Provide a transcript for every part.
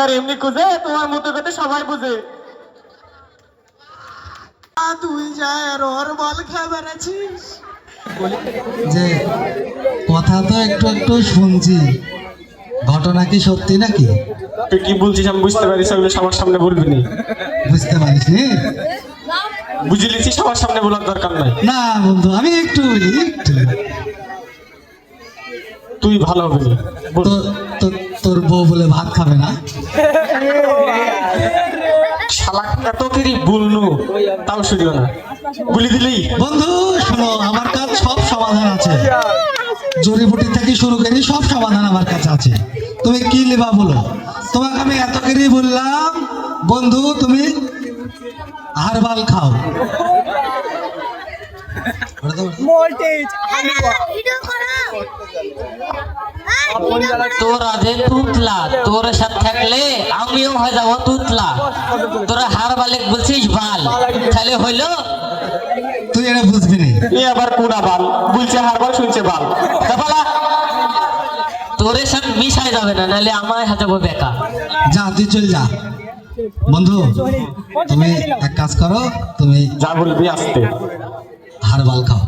আর এমনি খুঁজে তোমার মতো কথা সবাই বুঝে। তুই যা আর ওর বল খাবার আছিস যে কথা তো একটু একটু শুনছি, ঘটনা কি সত্যি নাকি? তুই কি বলছিস আমি বুঝতে পারি, সেগুলো সবার সামনে বলবি নি। বুঝতে পারিস নি? বুঝে লিছি, সবার সামনে বলার দরকার নাই। না বন্ধু, আমি একটু বলি একটু। তুই ভালো হবে না। বল। তোর বউ বলে ভাত খাবে না? শালা এত কেরি বলনু তাও শুনিও না, বলি দিলেই। বন্ধু শোনো, আমার কাছে সব সমাধান আছে, জড়িবুটি থেকে শুরু করে সব সমাধান আমার কাছে আছে। তুমি কি নেবা বলো? তোমাকে আমি এত করে বললাম বন্ধু তুমি হারবাল খাও। তোরা যে তুতলা, তোর সাথে থাকলে আমিও হয়ে যাবো তুতলা। তোরা হার বালে বলছিস বাল, তাহলে হইলো? তুই এটা বুঝবি না। এ আবার কোনা বাল বলছে, হারবার শুনছে বাল। তাহলে তোর সাথে মিশাই যাবে না, নাহলে আমার হাতে বেকা। যা তুই চল যা। বন্ধু তুমি এক কাজ করো, তুমি যা বলবি আসতে। হারবাল খাও।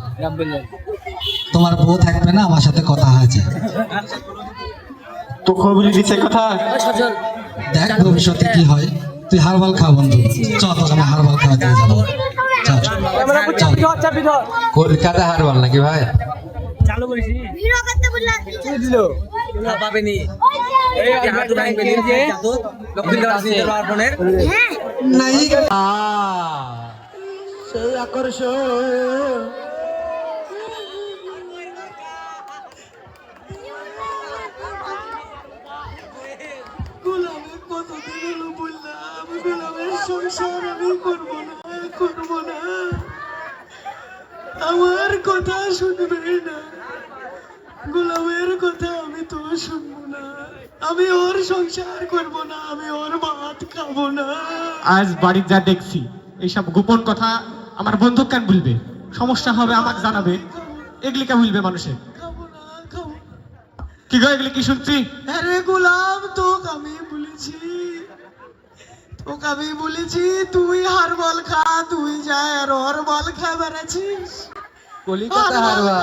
তোমার বউ থাকবে না, আমার সাথে কথা হয়েছে। তো খবর দিচ্ছে কথা। দেখ ভবিষ্যতে কি হয়। তুই হারবাল খাও বন্ধু, চল তোকে আমি হারবাল খাওয়া দিয়ে যাবো। চল চল। কলকাতা হারবাল নাকি ভাই? সেই আকর্ষণ গোলামের কতদিন হলো বললাম, গোলামের সংসার আমি করবো না, আমার কথা শুনবে না, গোলামের কথা আমি তো শুনবো না, আমি ওর সংসার করবো না, আমি ওর ভাত খাবো না। আজ বাড়ির যা দেখছি, এইসব গোপন কথা আমার বন্ধু কেন বলবে? সমস্যা হবে আমাকে জানাবে, এগুলি কে বলবে মানুষে? খাবো না, খাবো না। কি গো এগুলি কি শুনছি? আরে গোলাম, তোকে আমি বলেছি তুই হারবাল খা, তুই যা আর ওর বল খাবার আছিস। কলিকাতা হারবাল।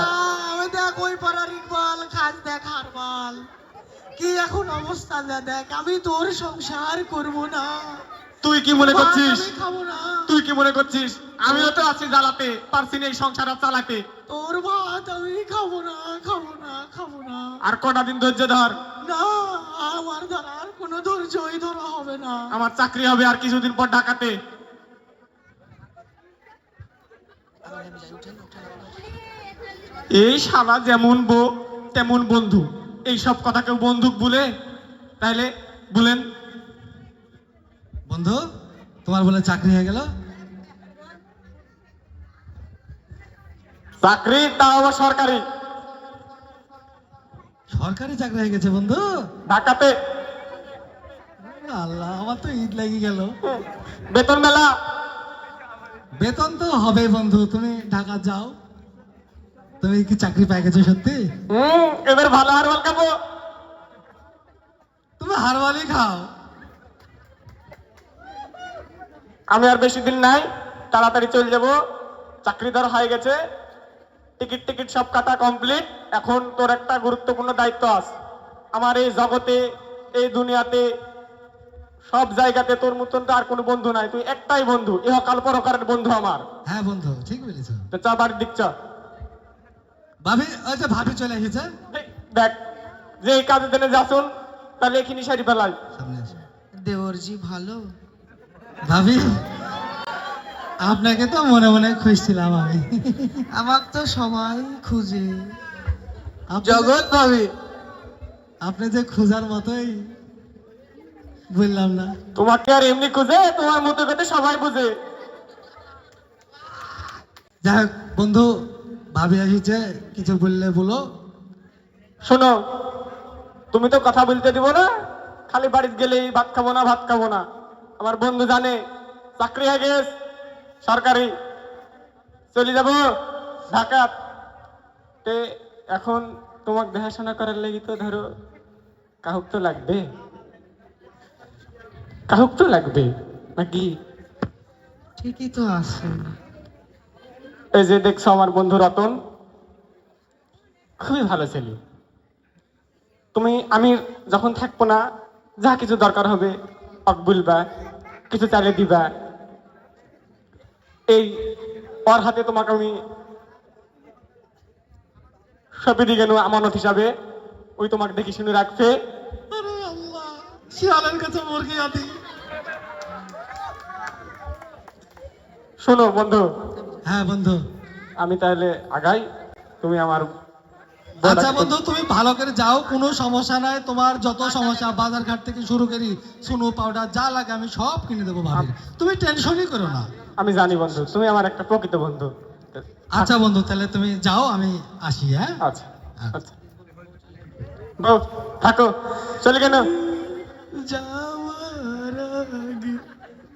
ওই দেখ ওই পাড়ার ইকবাল খাস, দেখ হারবাল কি এখন অবস্থা দেখ। আমি তোর সংসার করবো না, তুই কি মনে করছিস? আমি খাবো না, তুই কি মনে করছিস আমিও তো আছি জ্বালাতে, পারছি না এই সংসার আর চালাতে। তোর ভাত আমি খাবো না, খাবো না, খাবো না। আর কটা দিন ধৈর্য ধর। না, আমার ধরার কোনো ধৈর্যই ধরা হবে না। আমার চাকরি হবে আর কিছুদিন পর ঢাকাতে। এই শালা যেমন বউ তেমন বন্ধু, এই সব কথা কেউ বন্দুক বলে? তাইলে বলেন। বন্ধু তোমার বলে চাকরি হয়ে গেল? চাকরি তাও আবার সরকারি, সরকারি চাকরি হয়ে গেছে বন্ধু? ঢাকাতে। আল্লাহ, আমার তো ঈদ লেগে গেল। বেতন মেলা। বেতন তো হবে বন্ধু, তুমি ঢাকা যাও। তুমি কি চাকরি পেয়ে গেছো সত্যি? এবার ভালো হারবাল খাবো। তুমি হারবালই খাও। আমি আর বেশি দিন নাই, তাড়াতাড়ি চলে যাব। চাকরি ধর হয়ে গেছে, টিকিট সব কাটা কমপ্লিট। এখন তোর একটা গুরুত্বপূর্ণ দায়িত্ব আছে আমার এই জগতে, এই দুনিয়াতে, সব জায়গাতে তোর মতন তো আর কোনো বন্ধু নাই, তুই একটাই বন্ধু, ইহকাল পরকালের বন্ধু আমার। হ্যাঁ বন্ধু ঠিক বলেছো। তো চা বাড়ির দিক চা। ভাবি, ওই যে ভাবি চলে এসেছে। দেখ যে এই কাজের জন্য যাচ্ছুন, তাহলে এখানে সারি ফেলাই। সামনে এসো। দেওরজি ভালো। ভাবি, আপনাকে তো মনে মনে খুঁজছিলাম আমি। আমাকে তো সবাই খুঁজে। জগৎ ভাবি, আপনি যে খোঁজার মতোই, বললাম না? তোমাকে আর এমনি খুঁজে, তোমার মতো কথা সবাই বুঝে। যাই হোক বন্ধু, ভাবি এসেছে, কিছু বললে বলো। শোনো, তুমি তো কথা বলতে দিব না, খালি বাড়িতে গেলেই ভাত খাবো না, ভাত খাবো না। আমার বন্ধু জানে চাকরি হয়ে গেছে সরকারি, চলে যাব ঢাকা। এখন তোমাকে দেখাশোনা করার লাগি তো ধরো কাহুক তো লাগবে। কাহুক তো লাগবে নাকি? ঠিকই তো আছে। এই যে দেখছো আমার বন্ধু রতন, খুবই ভালো ছেলে। আমি যখন থাকবো না, যা কিছু দরকার হবে বলবা, কিছু চাইলে দিবা। এই ওর হাতে তোমাকে আমি সবই দিয়ে গেল আমানত হিসাবে। ওই তোমাকে দেখি শুনে রাখবে। আরে আল্লাহ, শিয়ালের কাছে মুরগি আদি। শোনো বন্ধু, হ্যাঁ বন্ধু। আমি তাহলে আগাই, তুমি আমার আচ্ছা বন্ধু, তুমি ভালো করে যাও, কোনো সমস্যা নাই। তোমার যত সমস্যা বাজার ঘাট থেকে শুরু করি, সুনো পাউডার যা লাগে আমি সব কিনে দেবো ভাবি, তুমি টেনশনই করো না। আমি জানি বন্ধু, তুমি আমার একটা প্রকৃত বন্ধু। আচ্ছা বন্ধু, তাহলে তুমি যাও, আমি আসি। হ্যাঁ আচ্ছা আচ্ছা বউ, থাকো, চলে কেন? যাওয়ার আগে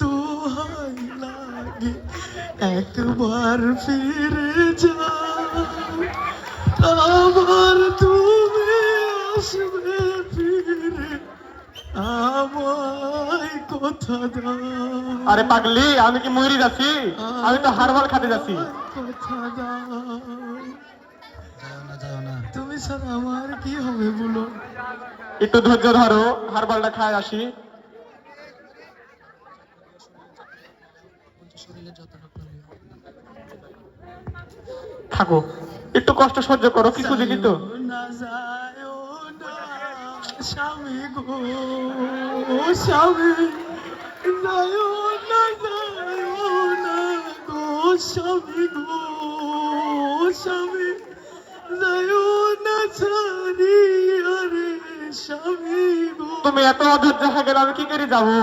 দোহাই লাগে একবার ফিরে যা, আবার তুমি আসবে ফিরে, আমায় কথা দাও। আরে পাগলি, আমি কি মরি যাচ্ছি? আমি তো হারবাল খাতে যাচ্ছি। কথা দাও। যাও না, যাও না। তুমি স্যার আমার কি হবে বলো? একটু ধৈর্য ধরো, হারবালটা খায় আসি। থাকো, একটু কষ্ট সহ্য করো, কিছু দেখি তো। না যায়ও না স্বামী গো, স্বামী যায়ও না, যায়ও না গো স্বামী গো, স্বামী যায়ও না ছাড়ি, আরে স্বামী গো। তুমি এত অধৈর্য হয়ে গেলে আমি কি করে যাবো?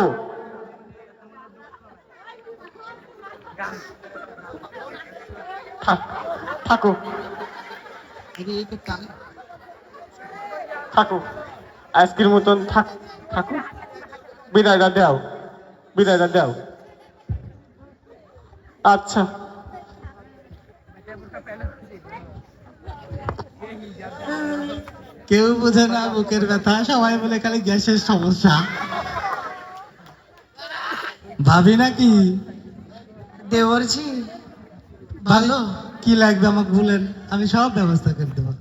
থাকো থাকো, আজকের মতন থাকো, বিদায়টা দাও, বিদায়টা দাও। আচ্ছা, কেউ বোঝে না বুকের ব্যথা, সবাই বলে খালি গ্যাসের সমস্যা। ভাবি নাকি? দেবরজি ভালো? কি লাগবে আমাকে বলেন, আমি সব ব্যবস্থা করে দেবো।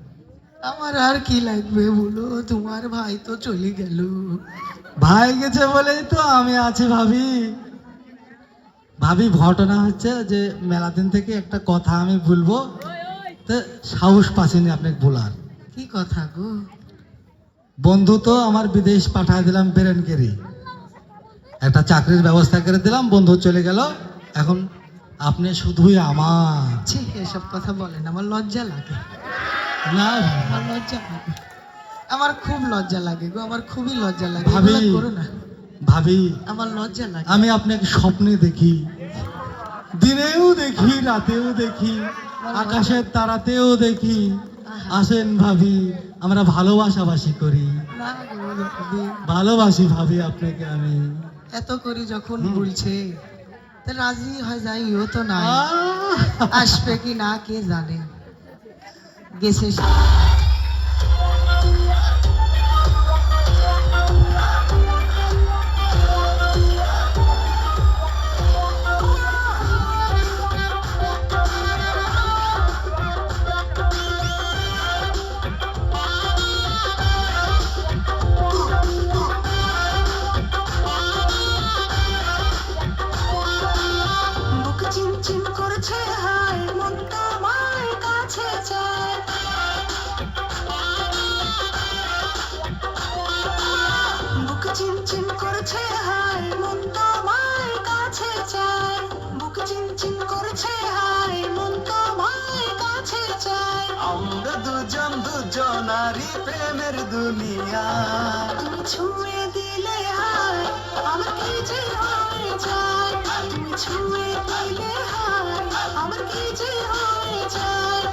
আমার আর কি লাগবে বলো, তোমার ভাই তো চলে গেল। ভাই গেছে বলেই তো আমি আছি ভাবি। ভাবি, ঘটনা হচ্ছে যে মেলা দিন থেকে একটা কথা আমি বলবো, তো সাহস পাচ্ছিনি আপনাকে বলার। কি কথা গো? বন্ধু তো আমার বিদেশ পাঠায় দিলাম, বেরেনকেরি একটা চাকরির ব্যবস্থা করে দিলাম, বন্ধু চলে গেল। এখন আপনি শুধুই আমার। ছি, এসব কথা বলেন, আমার লজ্জা লাগে। না আমার লজ্জা লাগে, আমার খুব লজ্জা লাগে গো, আমার খুবই লজ্জা লাগে। ভাবি, এগুলো করো না, ভাবি, আমার লজ্জা লাগে। আমি আপনাকে স্বপ্নে দেখি, দিনেও দেখি, রাতেও দেখি, আকাশের তারাতেও দেখি। আসেন ভাবি, আমরা ভালোবাসাবাসি করি। না গো ভাবি, ভালোবাসি ভাবি আপনাকে আমি। এত করি যখন বলছে, তা রাজি হয়ে যাই, ও তো নাই। আহ! আসবে কি না কে জানে, গেছে সে। বুক চিনচিন করছে, হায় মন তোমার কাছে চায়। বুক চিনচিন করছে, হায় মন তোমার কাছে চায়। বুক চিনচিন করছে, হায় মন তোমার কাছে চায়। আমরা দুজন দুজনারই প্রেমের দুনিয়া, তুমি ছুঁয়ে দিলে হায় আমার কি যে হয়ে যায়। তুমি ছুঁয়ে দিলে হায় আমার কি যে হয়ে যায়।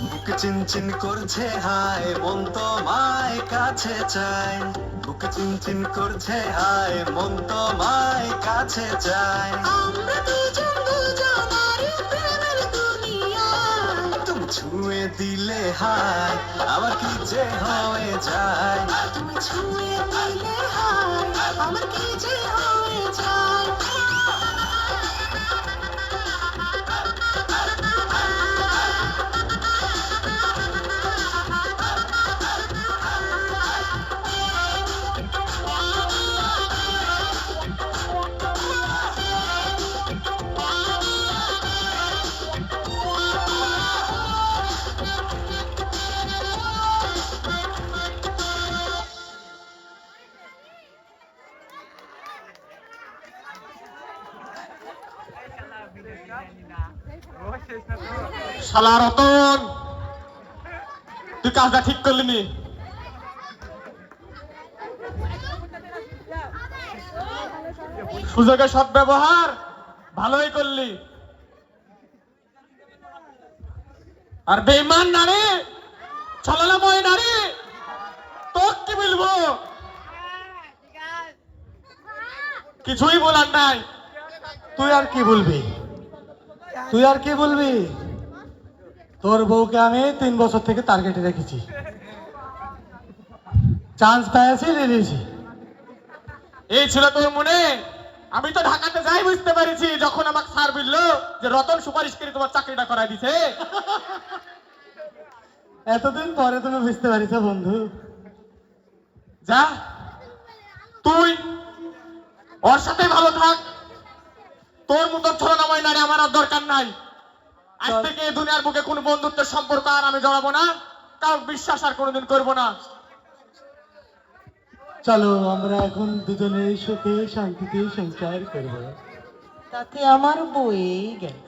বুক চিনচিন করছে হায় মন তোমায় কাছে চায়। বুক চিনচিন করছে হায় মন তোমায় কাছে চায়। আমরা দুজন দুজনারই প্রেমের দুনিয়া, তুমি ছুঁয়ে দিলে হায় আমার কি যে হয়ে যায়। তুমি ছুঁয়ে দিলে হায় আমার কি যে হয়ে শালা রতন, তুই কাজটা ঠিক করলি নি। সুযোগের সদ্ব্যবহার ভালোই করলি। আর বেঈমান নারী, ছলনাময় নারী, তোর কি বলবো, কিছুই বলার নাই। তুই আর কি বলবি? তুই আর কি বলবি? তোর বউকে আমি 3 বছর থেকে টার্গেটে রেখেছি, চান্স পেয়েছি, নিয়েছি। এই ছিল তোর মনে? আমি তো ঢাকাতে যাই বুঝতে পারিছি যখন আমাকে স্যার বললো যে রতন সুপারিশ করে তোমার চাকরিটা করাই দিছে। এতদিন পরে তুমি বুঝতে পারিস বন্ধু। যা, তুই ওর সাথে ভালো থাক, তোর মতো ছলনাময় নারী আমার আর দরকার নাই। আজ থেকে এই দুনিয়ার বুকে কোন বন্ধুত্বের সম্পর্ক আর আমি জড়াবো না, কারণ বিশ্বাস আর কোনোদিন করবো না। চলো আমরা এখন দুজনে সুখে শান্তিতে সংসার করবো। তাতে আমার বই গেল।